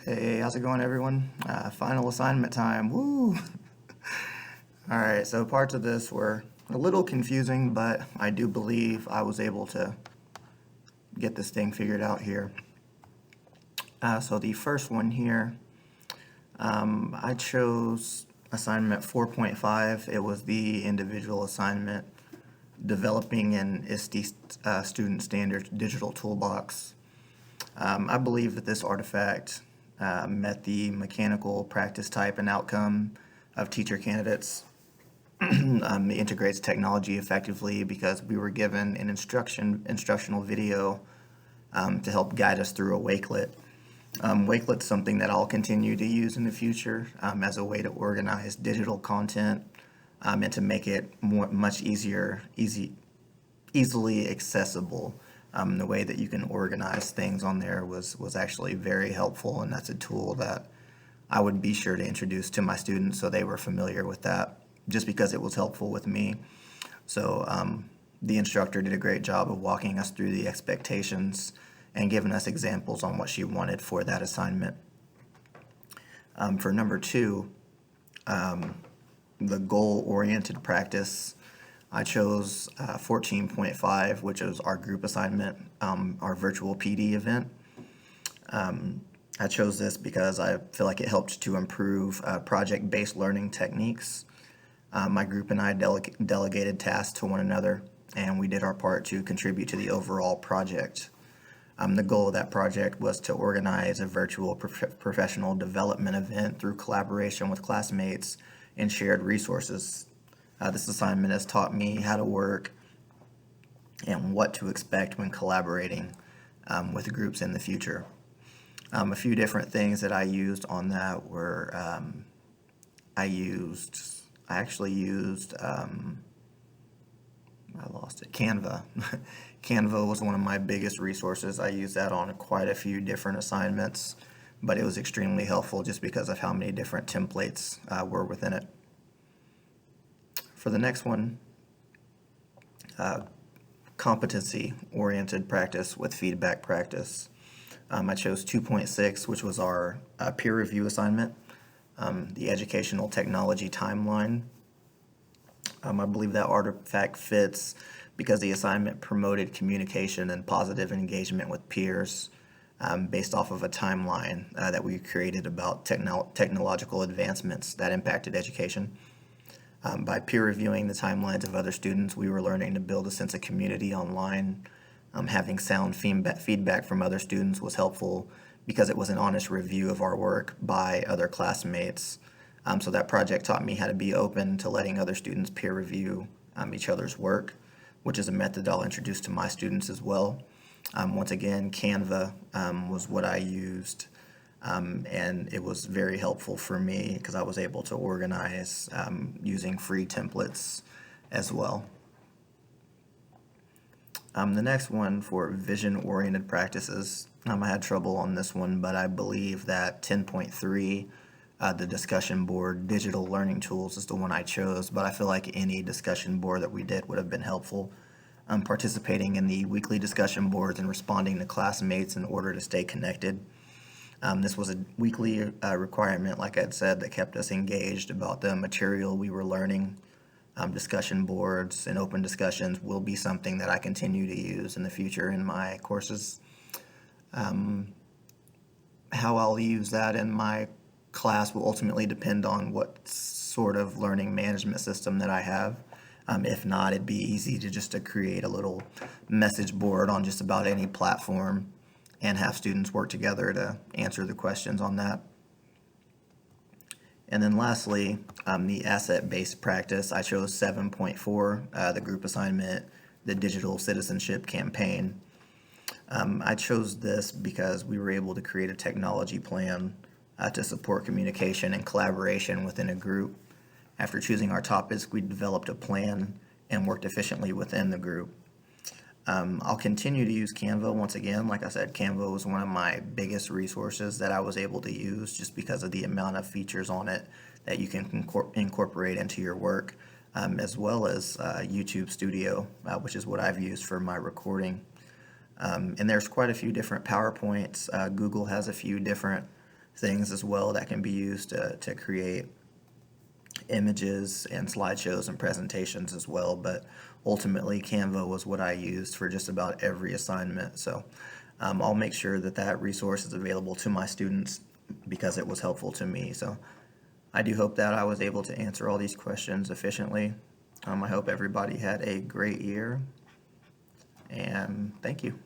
Hey, how's it going, everyone? Final assignment time. Woo! All right, so parts of this were a little confusing, but I do believe I was able to get this thing figured out here. So the first one here, I chose assignment 4.5. It was the individual assignment, developing an ISTE student standard digital toolbox. I believe that this artifact met the mechanical practice type and outcome of teacher candidates. It integrates technology effectively because we were given an instructional video to help guide us through a Wakelet. Wakelet's something that I'll continue to use in the future as a way to organize digital content and to make it much easily accessible. The way that you can organize things on there was actually very helpful, and that's a tool that I would be sure to introduce to my students so they were familiar with that, just because it was helpful with me. So the instructor did a great job of walking us through the expectations and giving us examples on what she wanted for that assignment. For number 2, the goal-oriented practice, I chose 14.5, which is our group assignment, our virtual PD event. I chose this because I feel like it helped to improve project-based learning techniques. My group and I delegated tasks to one another, and we did our part to contribute to the overall project. The goal of that project was to organize a virtual professional development event through collaboration with classmates and shared resources. This assignment has taught me how to work and what to expect when collaborating with groups in the future. A few different things that I used on that were I lost it. Canva. Canva was one of my biggest resources. I used that on quite a few different assignments, but it was extremely helpful just because of how many different templates were within it. For the next one, competency-oriented practice with feedback practice. I chose 2.6, which was our peer review assignment, the educational technology timeline. I believe that artifact fits because the assignment promoted communication and positive engagement with peers based off of a timeline that we created about technological advancements that impacted education. By peer reviewing the timelines of other students, we were learning to build a sense of community online. Having sound feedback from other students was helpful because it was an honest review of our work by other classmates. So that project taught me how to be open to letting other students peer review each other's work, which is a method I'll introduce to my students as well. Once again, Canva was what I used, and it was very helpful for me because I was able to organize using free templates as well. The next one for vision-oriented practices, I had trouble on this one, but I believe that 10.3, the discussion board digital learning tools, is the one I chose, but I feel like any discussion board that we did would have been helpful. Participating in the weekly discussion boards and responding to classmates in order to stay connected. This was a weekly requirement, like I had said, that kept us engaged about the material we were learning. Discussion boards and open discussions will be something that I continue to use in the future in my courses. How I'll use that in my class will ultimately depend on what sort of learning management system that I have. If not, it'd be easy to create a little message board on just about any platform and have students work together to answer the questions on that. And then lastly, the asset-based practice, I chose 7.4, the group assignment, the digital citizenship campaign. I chose this because we were able to create a technology plan to support communication and collaboration within a group. After choosing our topics, we developed a plan and worked efficiently within the group. I'll continue to use Canva once again. Like I said, Canva was one of my biggest resources that I was able to use just because of the amount of features on it that you can incorporate into your work, as well as YouTube Studio, which is what I've used for my recording. And there's quite a few different PowerPoints. Google has a few different things as well that can be used to create images and slideshows and presentations as well, but ultimately Canva was what I used for just about every assignment. So I'll make sure that that resource is available to my students because it was helpful to me. So I do hope that I was able to answer all these questions efficiently. I hope everybody had a great year, and thank you.